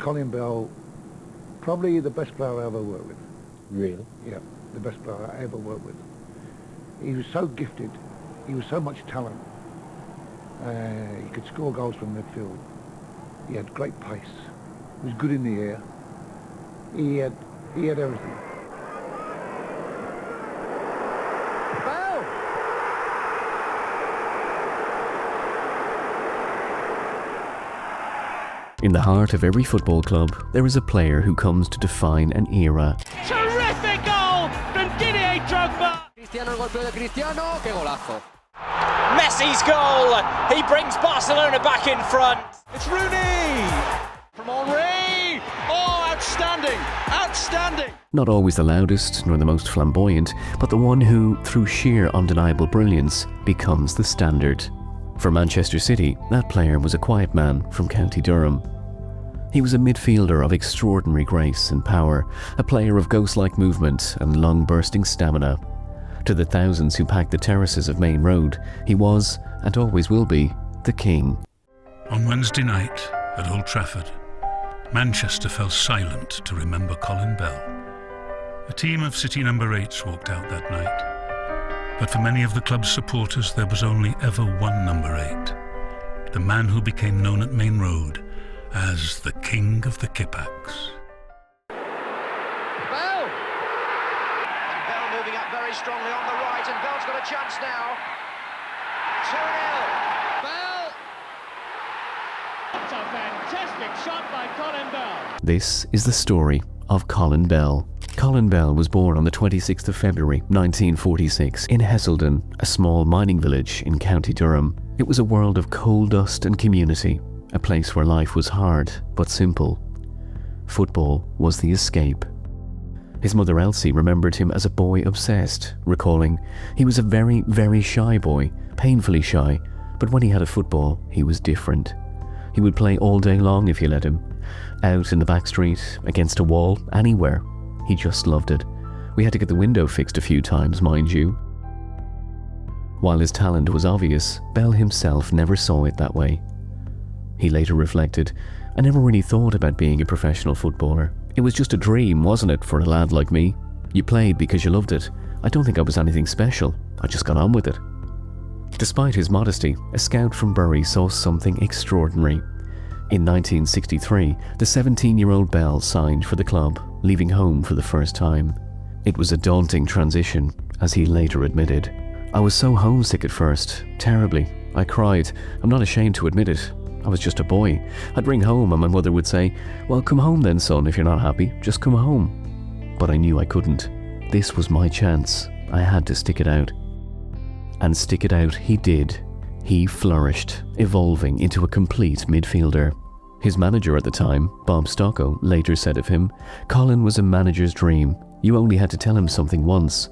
Colin Bell, probably the best player I ever worked with. Really? Yeah, the best player I ever worked with. He was so gifted. He was so much talent. He could score goals from midfield. He had great pace. He was good in the air. He had everything. Bell! In the heart of every football club, there is a player who comes to define an era. Terrific goal from Didier Drogba! Cristiano, el golpeo de Cristiano, qué golazo. Messi's goal! He brings Barcelona back in front. It's Rooney! From Henry! Oh, outstanding! Outstanding! Not always the loudest nor the most flamboyant, but the one who, through sheer undeniable brilliance, becomes the standard. For Manchester City, that player was a quiet man from County Durham. He was a midfielder of extraordinary grace and power, a player of ghost-like movement and lung-bursting stamina. To the thousands who packed the terraces of Maine Road, he was, and always will be, the king. On Wednesday night at Old Trafford, Manchester fell silent to remember Colin Bell. A team of City number 8s walked out that night. But for many of the club's supporters, there was only ever one number 8. The man who became known at Maine Road as the King of the Kippax. Bell! And Bell moving up very strongly on the right, and Bell's got a chance now. 2-0. Bell! It's a fantastic shot by Colin Bell. This is the story of Colin Bell. Colin Bell was born on the 26th of February 1946 in Hesseldon, a small mining village in County Durham. It was a world of coal dust and community, a place where life was hard but simple. Football was the escape. His mother Elsie remembered him as a boy obsessed, recalling, "He was a very, very shy boy, painfully shy, but when he had a football, he was different. He would play all day long if you let him. Out in the back street, against a wall, anywhere. He just loved it. We had to get the window fixed a few times, mind you." While his talent was obvious, Bell himself never saw it that way. He later reflected, "I never really thought about being a professional footballer. It was just a dream, wasn't it, for a lad like me? You played because you loved it. I don't think I was anything special. I just got on with it." Despite his modesty, a scout from Bury saw something extraordinary. In 1963, the 17-year-old Bell signed for the club, leaving home for the first time. It was a daunting transition, as he later admitted. "I was so homesick at first, terribly. I cried. I'm not ashamed to admit it. I was just a boy. I'd ring home and my mother would say, 'Well, come home then, son, if you're not happy. Just come home.' But I knew I couldn't. This was my chance. I had to stick it out." And stick it out he did. He flourished, evolving into a complete midfielder. His manager at the time, Bob Stocko, later said of him, "Colin was a manager's dream. You only had to tell him something once.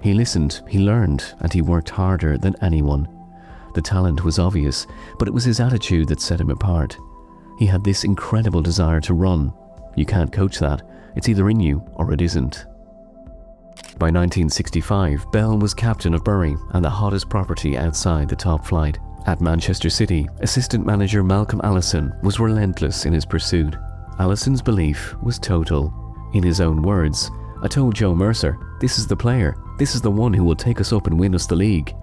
He listened, he learned, and he worked harder than anyone. The talent was obvious, but it was his attitude that set him apart. He had this incredible desire to run. You can't coach that. It's either in you or it isn't." By 1965, Bell was captain of Bury and the hottest property outside the top flight. At Manchester City, assistant manager Malcolm Allison was relentless in his pursuit. Allison's belief was total. In his own words, "I told Joe Mercer, this is the player, this is the one who will take us up and win us the league.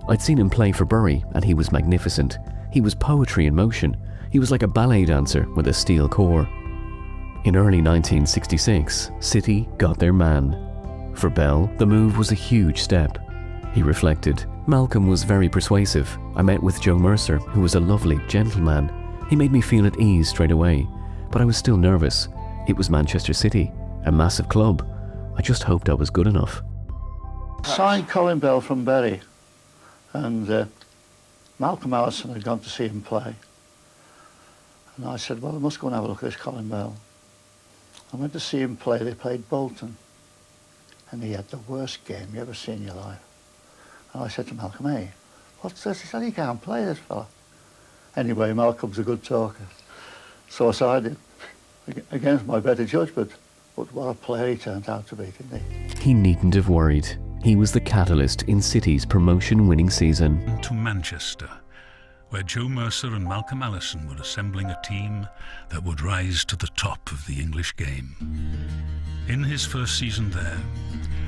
I'd seen him play for Bury and he was magnificent. He was poetry in motion. He was like a ballet dancer with a steel core." In early 1966, City got their man. For Bell, the move was a huge step. He reflected, "Malcolm was very persuasive. I met with Joe Mercer, who was a lovely, gentle man. He made me feel at ease straight away. But I was still nervous. It was Manchester City, a massive club. I just hoped I was good enough." Signed Colin Bell from Bury, and Malcolm Allison had gone to see him play. And I said, "Well, I must go and have a look at this Colin Bell." I went to see him play. They played Bolton. And he had the worst game you ever seen in your life. And I said to Malcolm, "Hey, what's this?" He said, "He can't play, this fella." Anyway, Malcolm's a good talker. So I sided against my better judgment. But what a player he turned out to be, didn't he? He needn't have worried. He was the catalyst in City's promotion-winning season. To Manchester, where Joe Mercer and Malcolm Allison were assembling a team that would rise to the top of the English game. In his first season there,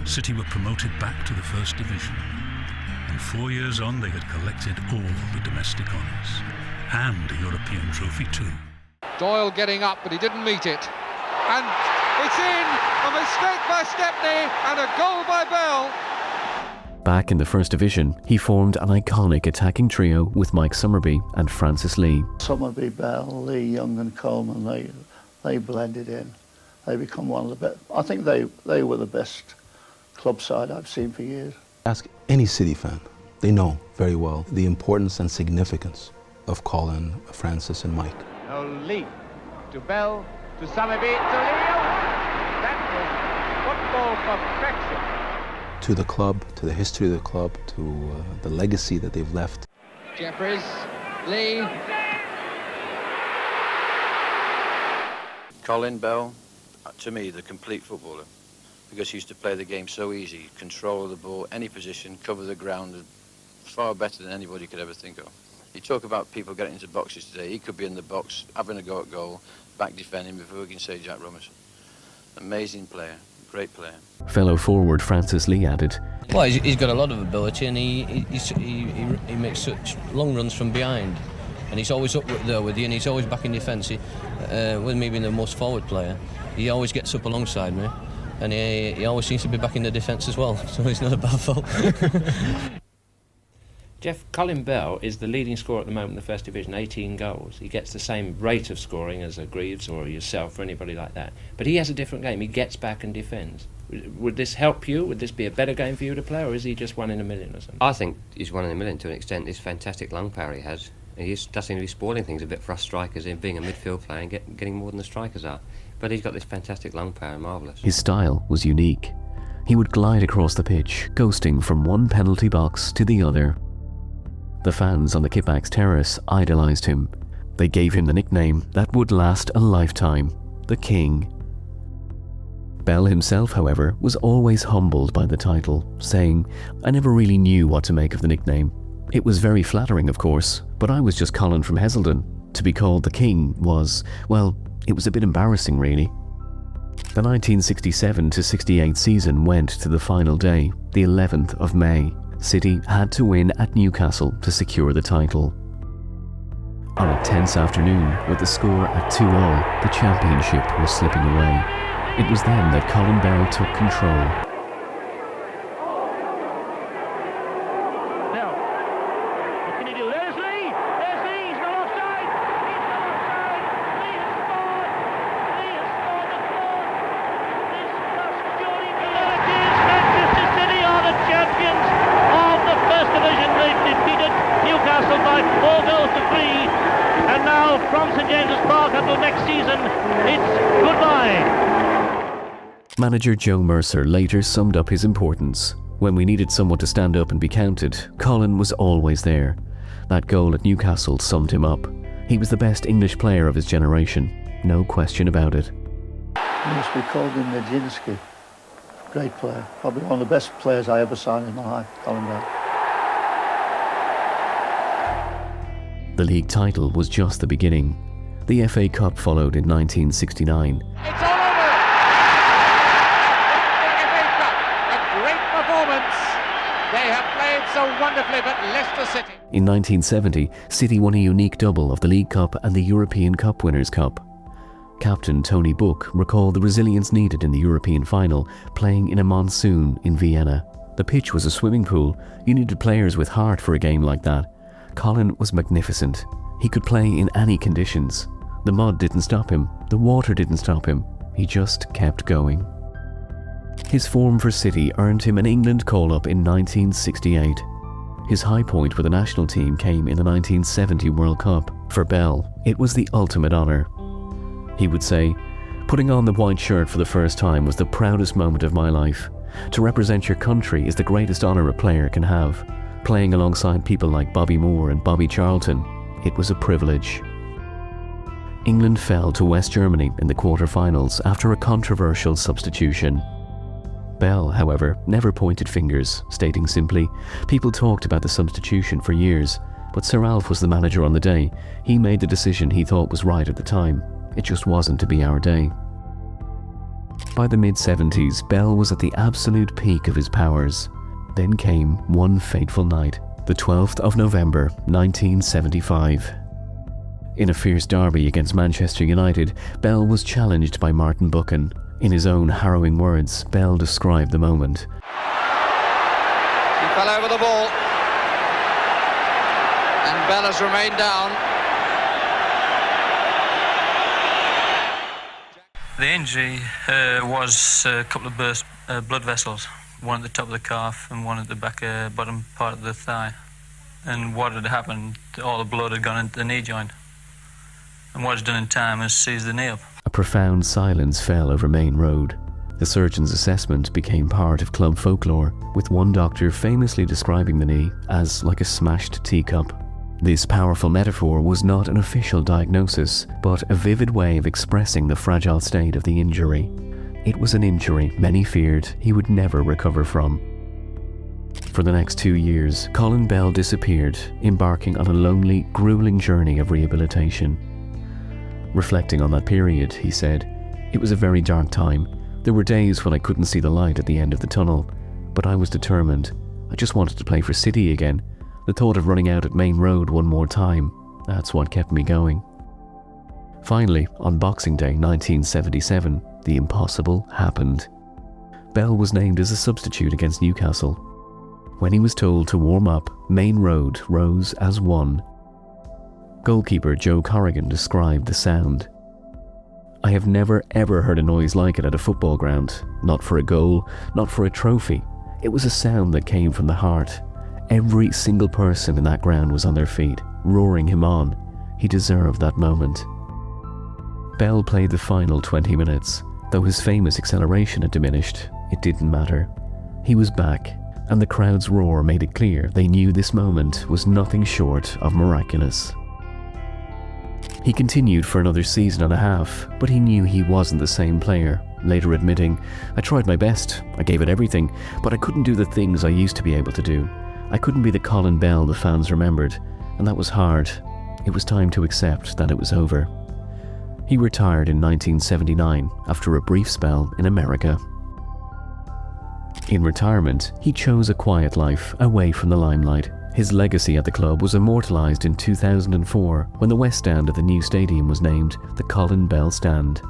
City were promoted back to the First Division, and 4 years on they had collected all the domestic honours, and a European trophy too. Doyle getting up, but he didn't meet it. And it's in! A mistake by Stepney and a goal by Bell. Back in the First Division, he formed an iconic attacking trio with Mike Summerby and Francis Lee. Summerby, Bell, Lee, Young and Coleman, they blended in. They become one of the best. I think they were the best club side I've seen for years. Ask any City fan. They know very well the importance and significance of Colin, Francis and Mike. Now Lee to Bell to Summerby to Leo. That was football perfection. To the club, to the history of the club, to the legacy that they've left. Jeffries, Lee. Colin Bell, to me, the complete footballer, because he used to play the game so easy, control the ball, any position, cover the ground, far better than anybody could ever think of. You talk about people getting into boxes today. He could be in the box, having a go at goal, back defending before we can say Jack Robinson. Amazing player, great player. Fellow forward Francis Lee added, well, he's got a lot of ability, and he makes such long runs from behind, and he's always up there with you, and he's always back in defence. With me being the most forward player, he always gets up alongside me, and he always seems to be back in the defence as well, so he's not a bad fault. Jeff, Colin Bell is the leading scorer at the moment in the First Division, 18 goals. He gets the same rate of scoring as a Greaves or yourself or anybody like that. But he has a different game. He gets back and defends. Would this help you? Would this be a better game for you to play, or is he just one in a million or something? I think he's one in a million to an extent. This fantastic lung power he has. He does seem to be spoiling things a bit for us strikers in being a midfield player and getting more than the strikers are. But he's got this fantastic lung power, marvellous. His style was unique. He would glide across the pitch, ghosting from one penalty box to the other. The fans on the Kippax terrace idolised him. They gave him the nickname that would last a lifetime, the King. Bell himself, however, was always humbled by the title, saying, "I never really knew what to make of the nickname. It was very flattering, of course, but I was just Colin from Heselden. To be called the King was, well, it was a bit embarrassing, really." The 1967-68 season went to the final day, the 11th of May. City had to win at Newcastle to secure the title. On a tense afternoon, with the score at 2-2, the championship was slipping away. It was then that Colin Bell took control. Now, what can he do? There's Lee! There's Lee! He's not offside! He's not offside! Lee has scored! Lee has scored the goal! This must surely be it is! Manchester City are the champions of the First Division. They've defeated Newcastle by 4 goals to 3. And now, from St James's Park until next season, it's goodbye. Manager Joe Mercer later summed up his importance. When we needed someone to stand up and be counted, Colin was always there. That goal at Newcastle summed him up. He was the best English player of his generation, no question about it. He must be called in Nijinsky. Great player, probably one of the best players I ever signed in my life, Colin Bell. The league title was just the beginning. The FA Cup followed in 1969. It's all over! The FA Cup, a great performance. They have played so wonderfully, but Leicester City. In 1970, City won a unique double of the League Cup and the European Cup Winners' Cup. Captain Tony Book recalled the resilience needed in the European final, playing in a monsoon in Vienna. The pitch was a swimming pool. You needed players with heart for a game like that. Colin was magnificent. He could play in any conditions. The mud didn't stop him. The water didn't stop him. He just kept going. His form for City earned him an England call-up in 1968. His high point with the national team came in the 1970 World Cup. For Bell, it was the ultimate honour. He would say, "Putting on the white shirt for the first time was the proudest moment of my life. To represent your country is the greatest honour a player can have. Playing alongside people like Bobby Moore and Bobby Charlton, it was a privilege." England fell to West Germany in the quarter-finals after a controversial substitution. Bell, however, never pointed fingers, stating simply, "People talked about the substitution for years. But Sir Alf was the manager on the day. He made the decision he thought was right at the time. It just wasn't to be our day. By the mid-70s, Bell was at the absolute peak of his powers. Then came one fateful night, the 12th of November, 1975. In a fierce derby against Manchester United, Bell was challenged by Martin Buchan. In his own harrowing words, Bell described the moment. He fell over the ball, and Bell has remained down. The injury was a couple of burst blood vessels, one at the top of the calf and one at the back bottom part of the thigh. And what had happened, all the blood had gone into the knee joint. And what was done in time was seize the knee up. A profound silence fell over Maine Road. The surgeon's assessment became part of club folklore, with one doctor famously describing the knee as like a smashed teacup. This powerful metaphor was not an official diagnosis, but a vivid way of expressing the fragile state of the injury. It was an injury many feared he would never recover from. For the next 2 years, Colin Bell disappeared, embarking on a lonely, grueling journey of rehabilitation. Reflecting on that period, he said, "It was a very dark time. There were days when I couldn't see the light at the end of the tunnel, but I was determined. I just wanted to play for City again. The thought of running out at Maine Road one more time, that's what kept me going." Finally, on Boxing Day 1977, the impossible happened. Bell was named as a substitute against Newcastle. When he was told to warm up, Maine Road rose as one. Goalkeeper Joe Corrigan described the sound. "I have never ever heard a noise like it at a football ground. Not for a goal, not for a trophy. It was a sound that came from the heart. Every single person in that ground was on their feet, roaring him on. He deserved that moment." Bell played the final 20 minutes. Though his famous acceleration had diminished, it didn't matter. He was back, and the crowd's roar made it clear they knew this moment was nothing short of miraculous. He continued for another season and a half, but he knew he wasn't the same player, later admitting, "I tried my best, I gave it everything, but I couldn't do the things I used to be able to do. I couldn't be the Colin Bell the fans remembered, and that was hard. It was time to accept that it was over." He retired in 1979 after a brief spell in America. In retirement, he chose a quiet life away from the limelight. His legacy at the club was immortalised in 2004 when the west stand of the new stadium was named the Colin Bell Stand.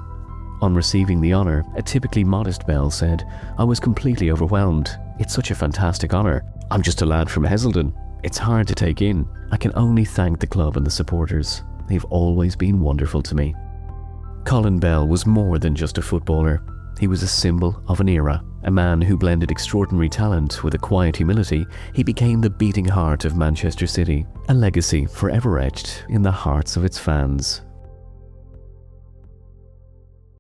On receiving the honour, a typically modest Bell said, "I was completely overwhelmed. It's such a fantastic honour. I'm just a lad from Heselden. It's hard to take in. I can only thank the club and the supporters. They've always been wonderful to me." Colin Bell was more than just a footballer. He was a symbol of an era. A man who blended extraordinary talent with a quiet humility. He became the beating heart of Manchester City, a legacy forever etched in the hearts of its fans.